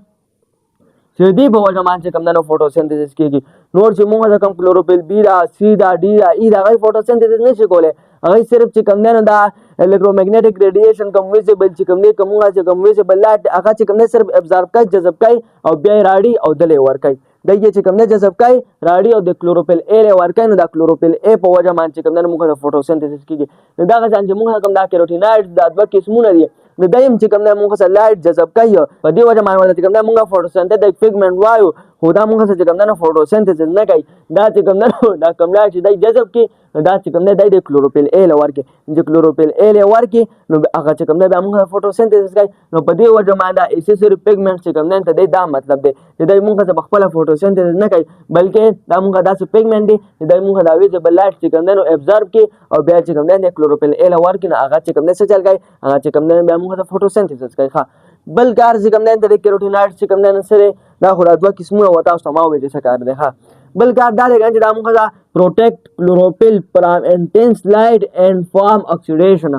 Speaker 1: چې دې په وجه باندې کوم نه فوټوسنتیسس کېږي نور چې موږ د کوم کلوروفیل B دا C دا D دا E دا غي فوټوسنتیسس نشي کولای هغه صرف چې کوم نه دا الکترومګنیټک ریډیشن کوم ویزیبل چې کوم نه کومه چې کوم ویزیبل لایټ هغه چې کوم نه صرف ابزورب کوي جذب کوي او بیا راړي او دلې ور کوي دا چې کوم نه جذب کوي راړي او د کلوروفیل A ور کوي نو دا کلوروفیل A په وجه باندې کوم نه موږ د فوټوسنتیسس کېږي نو دا ځان چې موږ کوم دا کیروټینایډز دا دوه قسمونه دي نو دایم چې کوم نه موږ سره لایټ جذب کوي په دې وجه باندې چې کوم نه موږ فوټوسنتیټک پیګمنټ وایو خو دا موږ چې کوم نه فوټوسنتیسس نه کوي دا چې کوم نه دا کوم لایټ چې دی جذب کوي دا چې کوم نه دی کلوروفیل A لور کوي چې کلوروفیل A لور کوي نو هغه چې کوم نه به موږ فوټوسنتیسس کوي نو په دې وجه باندې اسوسیری پیګمنټ چې کوم نه ته دا مطلب دی چې دا موږ څه خپل فوټوسنتیسس نه کوي بلکې دا موږ داسې پیګمنټ دی چې دا موږ دا ویزیبل لایټ چې کوم نه ابزورب کوي او بیا چې کوم نه کلوروفیل A لور کوي هغه چې کوم نه څه چل کوي هغه چې کوم نه بیا موږ فوټوسنتیسس کوي ښه بل کار چې کوم نه د کیروټینایډ چې کوم نه سره دا خو دوه قسمونه وتا تاسو ما وې څه کار دی ښه بل کار دا دی چې دا موږ دا پروټیکټ کلوروفیل فرام انټنس لایټ اینڈ فارم اکسیډیشن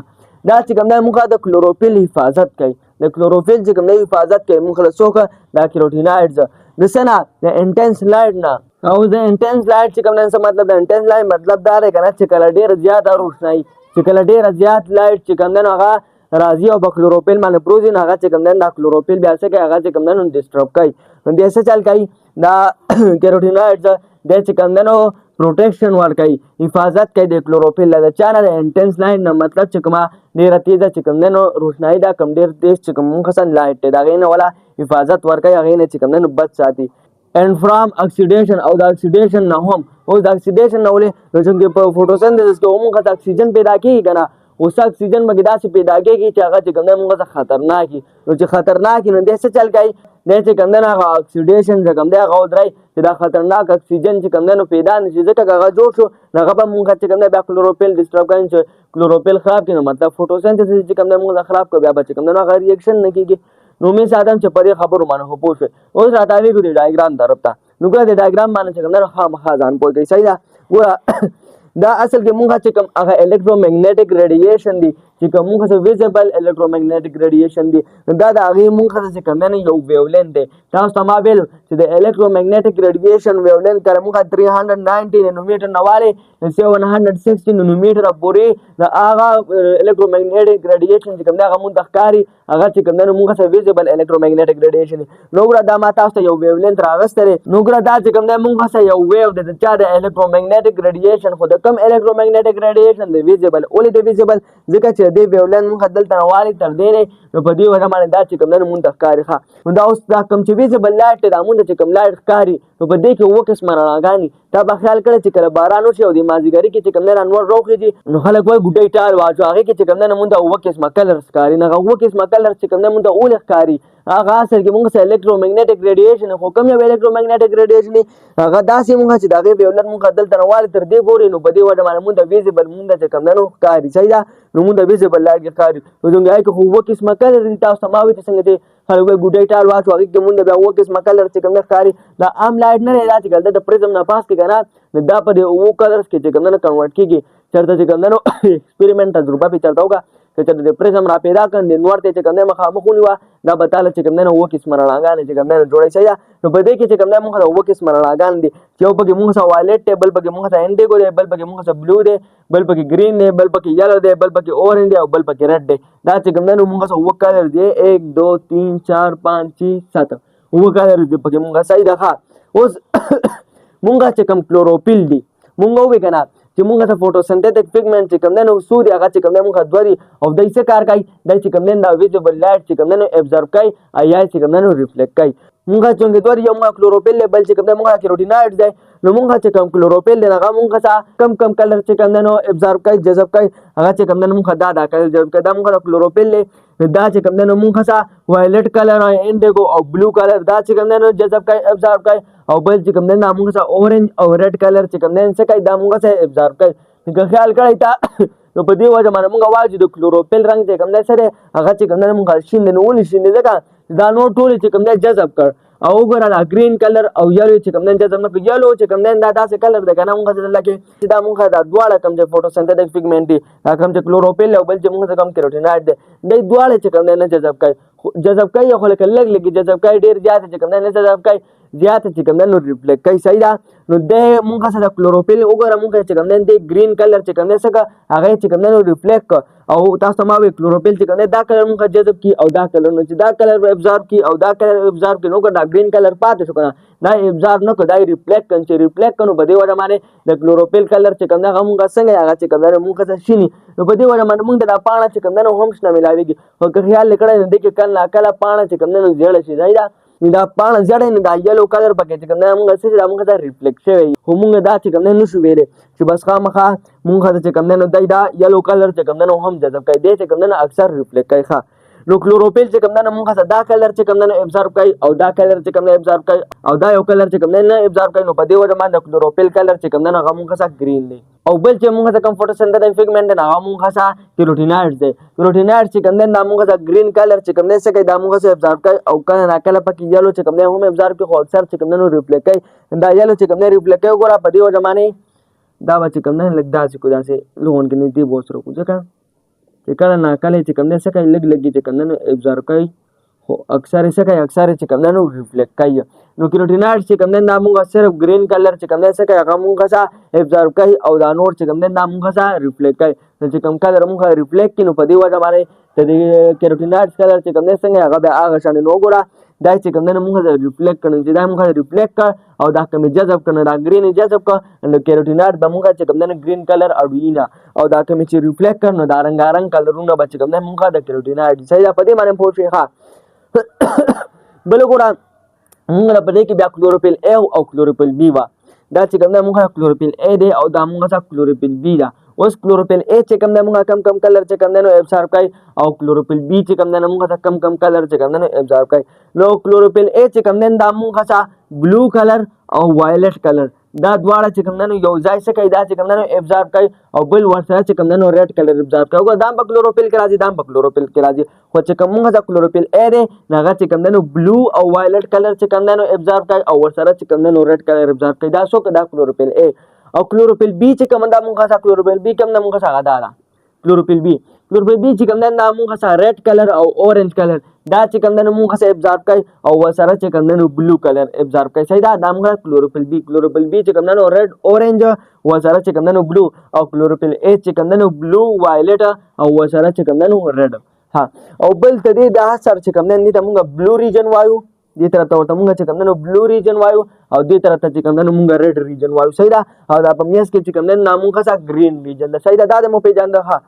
Speaker 1: دا چې کوم نه موږ د کلوروفیل حفاظت کوي د کلوروفیل چې کوم نه حفاظت کوي موږ له څوک دا کیروټینایډز د سنا د انټنس لایټ نه او د انټنس لایټ چې کوم نه څه مطلب د انټنس لایټ مطلب دا دی کنه چې کله ډیر زیات روشنايي چې کله ډیر زیات لایټ چې کوم نه هغه راځي او په کلوروفیل باندې پروزي هغه چې کوم دا کلوروفیل بیا څه کوي هغه چې کوم ډسټرب کوي نو دې څه چل کوي دا کیروټینوئډز د چې کوم پروټیکشن ورکوي حفاظت کوي د کلوروفیل له چا نه انټنس لایټ نه مطلب چې کومه ډېره تیزه چې کوم روشنایي دا کم ډېر تیز چې کوم موږ سن لایټ دی د هغې نه ولا حفاظت ورکوي هغې نه چې کوم بد ساتي and from oxidation او د اکسیډیشن نه هم اوس د اکسیډیشن نه ولې نو چې په فوټوسنتھسس کې موږ اکسیجن پیدا کیږي که نه اوس اکسیجن به داسې پیدا کېږي چې هغه چې کوم دی موږ ته خطرناک وي نو چې خطرناک وي نو دی څه چل کوي دی چې کوم دی هغه اکسیډیشن چې کوم دی هغه ودرایي چې دا خطرناک اکسیجن چې کوم دی نو پیدا نه شي ځکه که هغه جوړ شو نو هغه به موږ چې کوم دی بیا کلوروفیل ډسټرب کوي چې کلوروفیل خراب کړي نو مطلب فوټوسنتھسس چې کوم دی موږ خراب کړو بیا به چې کوم دی نو هغه ریاکشن نه کېږي نو مې ساتم چې پرې خبرو باندې خو پوه شوې اوس راته ویږو د ډایګرام طرف ته نو ګوره د ډایګرام باندې چې کوم دی نو خامخا ځان پوه کوي صحیح ده ګوره دا اصل کې موږ چې کوم هغه الکترومګنیټک ریډیشن دی چې کوم موږ څه ویزیبل الکترومګنیټک ریډیشن دی دا د هغې موږ چې کوم دی یو ویولین دی تاسو ته ما ویل چې د الکترومګنیټک ریډیشن ویولین کله موږ 390 نانومیټر نه والې 760 نانومیټر پورې د هغه الکترومګنیټک ریډیشن چې کوم دی هغه موږ ته ښکاري هغه چې کوم دی موږ څه ویزیبل الکترومګنیټک ریډیشن نو ګوره دا ما تاسو ته یو ویولین راغستی دی نو ګوره دا چې کوم دی موږ څه یو ویو دی د چا د الکترومګنیټک ریډیشن خو د کم الکترومګنیټک ریډیشن دی ویزیبل ولې دی ویزیبل ځکه چې دې ویولین موږ دلته والي تر دې نه نو په دې وجه باندې دا چې کوم دی موږ ته ښکاري ښه نو دا اوس دا کوم چې ویزیبل لایټ دی دا موږ ته چې کوم لایټ ښکاري نو په دې کې اووه قسمه رڼاګانې تا به خیال کړی چې کله باران وشي او د مازدیګري کې چې کوم دی رانور راوخېږي نو خلک وایي ګوډۍ ټال واچو هغې کې چې کوم دی نو موږ ته اووه قسمه کلر ښکاري نو هغه اووه قسمه کلر چې کوم دی موږ ته ولې ښکاري هغه اصل کې موږ سره الکترومګنیټک ریډیشن خو کوم یو الکترومګنیټک ریډیشن دی هغه داسې موږ چې د هغې ویولین موږ دلته نه والي تر دې پورې نو په دې وجه باندې موږ ته ویزیبل موږ ته چې کوم دی نو ښکاري صحیح ده نو موږ ته ویزیبل لایټ کې ښکاري نو زموږ هغې کې خو اووه قسمه کلر دي تاسو ته ما وایي چې څنګه چې خلک وایي ګوډۍ ټال واچو هغې کې موږ ته بیا اووه قسمه کلر چې کوم دی ښکاري دا عام لایټ نه دی دا چې دلته د پرزم نه پاس کې که نه نو دا په دې اووه کلرس کې چې کوم دی نو کنورټ کېږي چېرته چې کوم دی نو ایکسپریمنټ تجربه پرې چلته وکړه که چېرته د پرزم را پیدا کړم د نور ته چې کوم دی مخامخ ونیوه دا به تاله چې کوم دی نو اووه قسمه رڼاګانې چې کوم دی نو جوړوي صحیح ده نو په دې کې چې کوم دی موږ ته اووه قسمه رڼاګانې دي چې یو پکې موږ سره وایلټ دی بل پکې موږ سره انډیګو دی بل پکې موږ سره بلو دی بل پکې ګرین دی بل پکې یلو دی بل پکې اورنج دی او بل پکې ریډ دی دا چې کوم دی نو موږ سره اووه کلر دی 1 2 3 4 5 6 7 اووه کلر دی پکې موږ صحیح ده ښه اوس موږ چې کوم کلوروفیل دی موږ ووایو که نه چې موږ ته فوټوسنتھیټک پیګمنټ چې کوم دی نو څو دي هغه چې کوم دی موږ دوه دي او دی څه کار کوي دی چې کوم دی دا ویزیبل لایټ چې کوم دی نو ابزرو کوي او یا چې کوم دی نو ریفلیکټ کوي موږ چې دوه دي یو موږ کلوروفیل دی بل چې کوم دی موږ کیروټینوئډز دی نو موږ چې کوم کلوروفیل دی هغه موږ څه کم کلر چې کوم دی نو ابزرو کوي جذب کوي هغه چې کوم دی موږ دا کلر جذب کوي دا موږ کلوروفیل دی دا چې کوم دی نو موږ څه وایلټ کلر او انډیګو او بلو کلر دا چې کوم دی نو جذب کوي ابزرو کوي او بل چې کوم دی دا موږ څه اورنج او ریډ کلر چې کوم دی څه کوي دا موږ څه ابزرو کوي که خیال کړی تا نو په دې وجه باندې موږ وایو چې د کلوروفیل رنګ چې کوم دی څه دی هغه چې کوم دی موږ شین دی نو ولې شین دی ځکه دا نور ټول چې کوم دی جذب کړ او وګوره دا ګرین کلر او یلو چې کوم دی جذب نه کړ یلو چې کوم دی دا داسې کلر دی که نه موږ دلته کې چې دا موږ دا دواړه کوم چې فوټوسنتھیټک پیګمنټ دي دا کوم چې کلوروفیل او بل چې موږ کوم کیروټینوئډ دی دی دواړه چې کوم دی نه جذب کوي جذب کوي خو لکه لږ لږ جذب کوي ډېر زیات چې کوم دی نه جذب کوي زیات چې کوم دی نو ریفلیکټ کوي صحیح ده نو دی موږ سره کلوروفیل وګوره موږ چې کوم دی ګرین کلر چې کوم دی څه هغه چې کوم دی نو ریفلیکټ کړ او تاسو ته ما وایي کلوروفیل چې کوم دی دا کلر موږ جذب کړي او دا کلر نو چې دا کلر ابزارب کړي او دا کلر ابزارب کړي نو دا ګرین کلر پاتې شو که نه دا ابزارب نه کړ دا ریفلیکټ کړي چې ریفلیکټ کړو په دې وجه باندې د کلوروفیل کلر چې کوم دی هغه موږ څنګه هغه چې کوم دی موږ څه شیني نو په دې وجه باندې موږ دا پاڼه چې کوم دی نو هم شنه ملاویږي خو که خیال کړی نو دې کې کله ناکله پاڼه چې کوم دی نو زیړه شي صحیح ده دا پاڼه زیړه نه دا یلو کلر پکې چې کوم دی موږ څه دا موږ ته ریفلیکټ شوی خو موږ دا چې کوم دی نشو ویلی چې بس خامخا موږ ته چې کوم دی نو دی دا یلو کلر چې کوم دی نو هم جذب کوي دی چې کوم دی نو اکثر ریفلیکټ کوي ښه نو کلوروفیل چې کوم دی نو موږ ته دا کلر چې کوم دی نو ابزرو کوي او دا کلر چې کوم دی ابزرو کوي او دا یو کلر چې کوم دی نه ابزرو کوي نو په دې وجه باندې کلوروفیل کلر چې کوم دی نو هغه موږ ته ګرین دی او بل چې موږ ته کوم فوټوسنتھیټک پیګمنټ دی هغه موږ ته کیروټینوئډز دی کیروټینوئډ چې کوم دی دا موږ ته ګرین کلر چې کوم دی څه کوي دا موږ ته ابزرو کوي او کله ناکله پکې یلو چې کوم دی هم ابزرو کوي خو اکثر چې کوم دی نو ریفلیکټ کوي دا یلو چې کوم دی ریفلیکټ کوي وګوره په دې وجه باندې دا به چې کوم دی لږ داسې کړو داسې لغون کې نږدې به ورسره کړو ځکه چې کله ناکله چې کوم دی څه کوي لږ لږ چې کوم دی نو ابزرو کوي خو اکثر څه کوي اکثر چې کوم دی نو ریفلیکټ کوي نو کیروټینایډ چې کوم دی دا مونږ صرف ګرین کلر چې کوم دی څه کوي هغه مونږ څه ابزرو کوي او دا نور چې کوم دی دا مونږ څه ریفلیکټ کوي نو چې کوم کلر مونږ ریفلیکټ کړي نو په دې وجه باندې د کیروټینایډ کلر چې کوم دی څنګه هغه بیا هغه شان نو ګوره دا چې کوم دی مونږ ریفلیکټ کړو چې دا مونږ ریفلیکټ کړ او دا کوم جذب کړو دا ګرین جذب کړ نو کیروټینایډ د مونږ چې کوم دی ګرین کلر اډوینا او دا کوم چې ریفلیکټ کړ نو دا رنگارنګ کلرونه به چې کوم دی مونږ د کیروټینایډ صحیح ده په دې باندې پوه شئ ښه بل ګوره مونږ په دې کې بیا کلوروفیل A او کلوروفیل B وا دا چې کوم دی مونږ کلوروفیل A دی او دا مونږ څه کلوروفیل B دا اوس کلوروفیل A چې کوم دی مونږ کم کلر چې کوم دی نو ابزارو کوي او کلوروفیل B چې کوم دی نو مونږ کم کلر چې کوم دی نو ابزارو کوي نو کلوروفیل A چې کوم دی دا مونږ څه بلو کلر او وایلټ کلر دا دواړه چې کوم دی نو یو ځای څه کوي دا چې کوم دی نو ابزارو کوي او بل ورسره چې کوم دی نو ریډ کلر ابزارو کوي دا په کلوروفیل کې راځي دا په کلوروفیل کې راځي خو چې کوم مونږ د کلوروفیل A دی هغه چې کوم دی نو بلو او وایلټ کلر چې کوم دی نو ابزارو کوي او ورسره چې کوم دی نو ریډ کلر ابزارو کوي دا څوک دا کلوروفیل A او کلوروفیل B چې کوم دا مونږه څه کلوروفیل B کوم دا مونږه څه دا کلوروفیل B چې کوم دا مونږه څه ریډ کلر او اورنج کلر دا چې کوم دا مونږه څه ابزارو کوي او ورسره چې کوم دا نو بلو کلر ابزارو کوي صحیح دا مونږه کلوروفیل B چې کوم دا نو ریډ اورنج ورسره چې کوم دا نو بلو او کلوروفیل A چې کوم دا نو بلو وایلټ او ورسره چې کوم دا نو ریډ ها او بل ته دې دا سر چې کوم دا دې مونږه بلو ریجن وایو دې طرف ته ورته مونږ چې کوم نو بلو ریجن وایو او دې طرف ته چې کوم نو مونږ ریډ ریجن وایو صحیح ده او دا په میاس کې چې کوم نو مونږه څه گرین ریجن ده صحیح ده دا مو پیژاند ها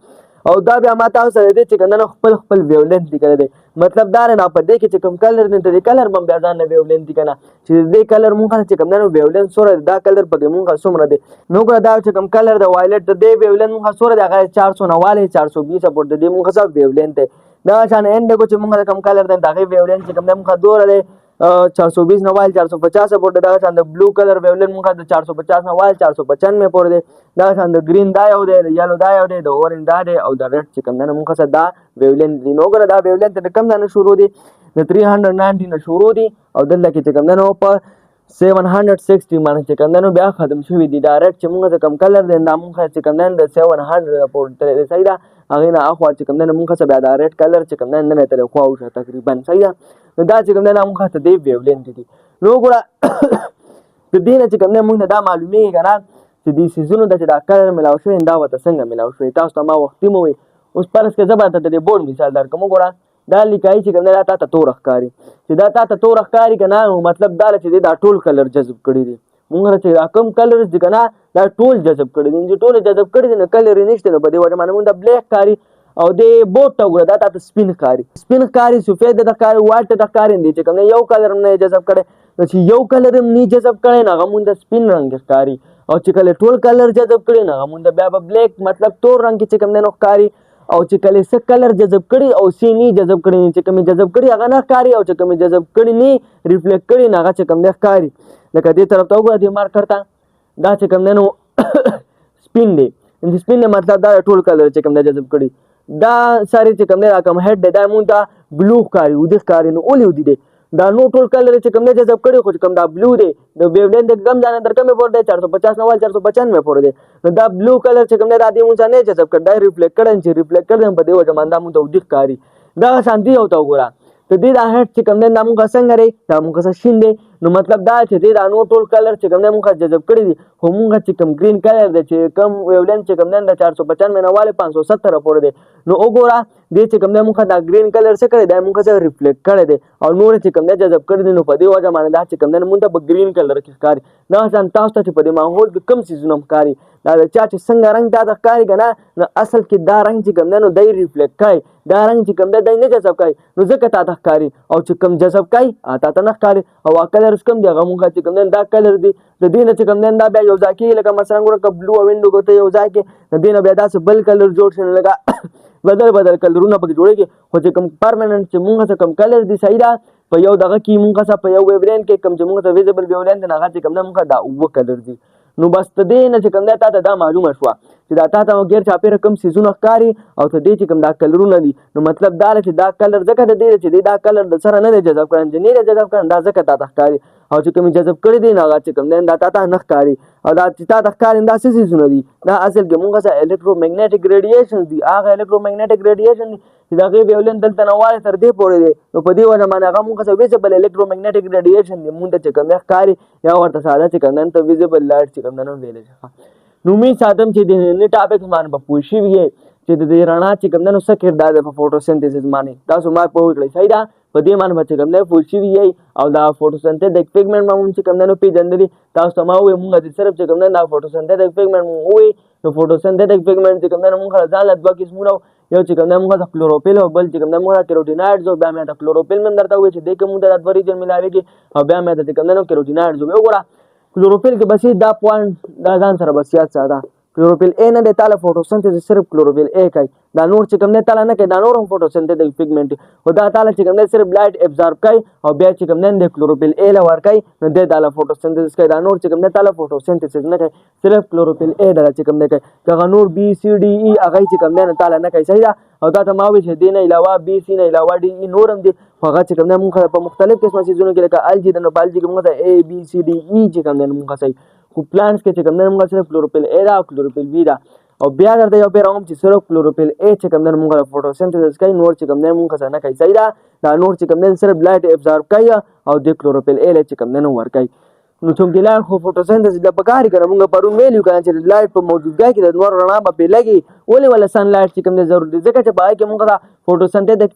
Speaker 1: او دا بیا ما تاسو سره دې چې کوم نو خپل ویولنت دی کړی دی مطلب دا نه په دې کې چې کوم کلر نه دې کلر بم بیا ځان نه ویولنت دی کنه چې دې کلر مونږه چې کوم نو ویولنت سره دا کلر په مونږه څومره دی نو ګره دا چې کوم کلر د وایلټ دې ویولنت مونږه سره دی هغه 490 420 سپورټ دې مونږه څه ویولنت دی دا شان اند کو چې مونږه کوم کلر دی دا ویولنت چې کوم مونږه دوره دی 420 نوال 450 پورې دا شان د بلو کلر ویولن مونږه د 450 نوال 495 پورې دی دا شان د گرین دا یو دی د یلو دا یو دی د اورنج دا دی او د ریډ چې کوم نه مونږه دا ویولن دی نو ګره دا ویولن ته کوم نه شروع دی د 390 نه شروع دی او دلته کې چې کوم نه په 760 باندې چې کوم نه بیا ختم شوی دی دا ریډ چې مونږه کوم کلر دی دا مونږه چې کوم نه د 700 پورې دی صحیح ده هغه نه اخوا چې کوم نه مونږه بیا دا ریډ کلر چې کوم نه تل خو او تقریبا صحیح ده نو دا چې کوم نه مونږه ته دی ویولنت دي نو ګوره د دې نه چې کوم نه مونږ دا معلومیږي کنه چې دې سيزونو د چې دا کلر ملاو شوی دا وته څنګه ملاو شوی تاسو ته ما وختي مو وي اوس پرس کې زبر ته د بورډ مثال درکوم ګوره دا لیکای چې کوم نه تا ته تور ښکاری چې دا تا ته تور ښکاری کنه مطلب دا چې دا ټول کلر جذب کړی دي مونږ چې کم کلرز دي کنه دا ټول جذب کړی دي چې ټول جذب کړی دي نو کلر نشته نو په دې وجه باندې مونږ د بلیک کاری او د بوټ ته وګوره دا ته سپین کاری سفید د کاری وایټ د کاری دي چې کوم یو کلر نه جذب کړي نو چې یو کلر نه جذب کړي نه مونږ د سپین رنگ کاری او چې کله ټول کلر جذب کړي نه مونږ بیا بلیک مطلب تور رنگ چې کوم نه کاری او چې کله څه کلر جذب کړي او سی نه جذب کړي چې کوم جذب کړي هغه نه کاری او چې کوم جذب کړي نه ریفلیکټ کړي نه هغه چې کوم نه کاری لکه دې طرف ته وګوره دې مارک کړتا دا چې کوم نه سپین دی سپین مطلب دا ټول کلر چې کوم جذب کړي دا ساری چې کوم نه راکم هډ دا مونږ دا بلو کاری او د کاری نو اولې ودی دی دا نو ټول کلر چې کوم نه جذب کړي خو کوم دا بلو دی د ویولنت د کم ځان در کمه پور دی 450 نوال 495 پور دی نو دا بلو کلر چې کوم نه د دې مونږ نه جذب کړي دا ریفلیکټ کړي چې ریفلیکټ کړي په دې وجه باندې مونږ د کاری دا شانتي او تا وګوره ته دې دا هډ چې کوم نه مونږ څنګه لري دا مونږ څه شین دی نو مطلب دا چې دې دا نو ټول کلر چې کوم نه مونږ جذب کړي دي خو مونږ چې کوم گرین کلر دی چې کوم ویولنت چې کوم نه 495 نواله 570 پور دی نو وګوره دې چې کوم نه مونږ دا گرین کلر څه کړي دا مونږ څه ریفلیکټ کړي دي او نور چې کوم نه جذب کړي دي نو په دې وجه باندې دا چې کوم نه مونږ په گرین کلر کې ښکاري دا ځان تاسو ته په دې ماحول کې کم سيزونه ښکاري دا چې څنګه رنگ دا ښکاري کنه نو اصل کې دا رنگ چې کوم نه دای ریفلیکټ کوي دا رنگ چې کوم دای نه جذب کوي نو ځکه تا ته ښکاري او چې کوم جذب کوي تا ته نه ښکاري او کلر کوم دی هغه مونږ چې کوم نه دا کلر دی د دې نه چې کوم نه دا بیا یو ځای کې لکه مثلا ګوره بلو او وینډو کوته یو ځای کې د دې نه بیا داسې بل کلر جوړ شي لکه بدل کلرونه پکې جوړيږي خو چې کوم پرمننت چې مونږ څه کوم کلر دی صحیح ده په یو دغه کې مونږ څه په یو ویولنت کې کوم چې مونږ ته ویزیبل ویولنت نه هغه چې کوم نه مونږ دا او کلر دی نو بس ته دې نه چې کوم دا ته دا معلومه شو چې دا تا ته غیر چاپیره کم سیزونه ښکاري او ته دې چې کوم دا کلرونه دي نو مطلب دا چې دا کلر ځکه د دې چې دا کلر د سره نه دی جذب کړی چې نه دی جذب کړی دا ځکه تا ته ښکاري او چې کوم جذب کړی دی نو هغه چې کوم دی دا تا ته نه ښکاري او دا چې تا ته ښکاري دا څه سیزونه دي دا اصل کې مونږ سره الکترومګنیټک ریډیشن دي هغه الکترومګنیټک ریډیشن دي چې دا غي ویولن دلته نه وایي تر دې پورې دی نو په دې وجه باندې هغه مونږ سره ویزبل الکترومګنیټک ریډیشن دي مونږ ته چې کوم ښکاري یا ورته ساده چې کوم ته ویزبل لایټ چې کوم نه ویل شي نو می ساتم چې د نن ټاپک باندې په پوښي وي چې د رڼا چې کوم نو سکر د فوټوسنتھیسس باندې تاسو ما په وکړی صحیح ده په دې باندې چې کوم نه پوښي وي او دا فوټوسنتھیټک پیګمنټ باندې چې کوم نو پیژندل تاسو ما وې مونږ د صرف چې کوم نه فوټوسنتھیټک پیګمنټ وې نو فوټوسنتھیټک پیګمنټ چې کوم نه مونږ ځان له دوه قسمونه یو چې کوم نه مونږ د کلوروفیل او بل چې کوم نه مونږ کیروټینایډز او بیا مې د کلوروفیل من درته وې چې د کوم د دوه ریجن ملاويږي او بیا مې د کوم نه کیروټینایډز وګوره کلوروفیل کې بس دا پوینټ دا ځان سره بس یاد ساده کلوروفیل اے نه د تعالی فوټوسنتھیسس صرف کلوروفیل اے کوي دا نور چې کوم نه تعالی نه کوي دا نور هم فوټوسنتھیټک پیګمنټ او دا تعالی چې کوم نه صرف لایټ ابزورب کوي او بیا چې کوم نه د کلوروفیل اے لور کوي نو د تعالی فوټوسنتھیسس کوي دا نور چې کوم نه تعالی فوټوسنتھیسس نه کوي صرف کلوروفیل اے دا چې کوم نه کوي دا نور بی سی ډی ای هغه چې کوم نه تعالی نه کوي صحیح ده او دا ته ما وی چې دین علاوه بی سی نه علاوه ډی ای نورم دي هغه چې کوم نه مونږ په مختلف قسمه سيزونو کې لکه الجی د نوبالجی کې مونږ ته اے بی سی ډی ای چې کوم نه مونږ صحیح خو پلانټس کې چې کوم نه مونږ صرف کلوروفیل اے دا او کلوروفیل بی دا او بیا درته یو پیغام چې صرف کلوروفیل اے چې کوم نه مونږ فوټوسنتھیسس کوي نور چې کوم نه مونږ څه نه کوي صحیح دا نور چې کوم نه صرف لایټ ابزورب کوي او د کلوروفیل اے چې کوم نه ور کوي نو چې لایټ خو فوټوسنتھیسس د پکاري کړه مونږ پرون ویلو کنه چې لایټ په موجودګۍ کې د نور رڼا په لګي ولې ولا سن لایټ چې کوم نه ضروري ځکه چې پای کې مونږ دا فوټوسنتھیټک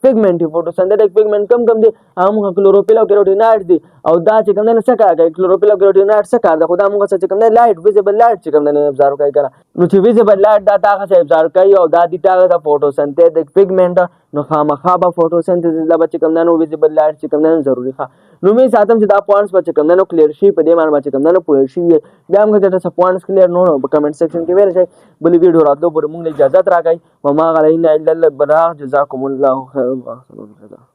Speaker 1: پیګمنټ کم کم دي هغه کلوروفیل او کیروټینایډ دي او دا چې کوم نه څه کوي کلوروفیل او کیروټینایډ څه کار ده خدا مونږ څه کوم نه لایټ ویزیبل لایټ چې کوم نه ابزورب کوي کنه نو چې ویزیبل لایټ دا تاغه څه ابزورب کوي او دا دي تاغه د فوټوسنتھیټک پیګمنټ نو خامخا به فوټوسنتھیسس لا چې کوم نه ویزیبل لایټ چې کوم نه ضروري ښه نو می ساتم چې دا پوینټس به چې کوم نه کلیر شي په دې باندې چې کوم نه پوه شي بیا موږ ته څه پوینټس کلیر نو په کمنټ سیکشن کې ویل شي بل ویډیو راتلو پر موږ اجازه راکړئ وما غلینا الا الله جزاکم الله خیر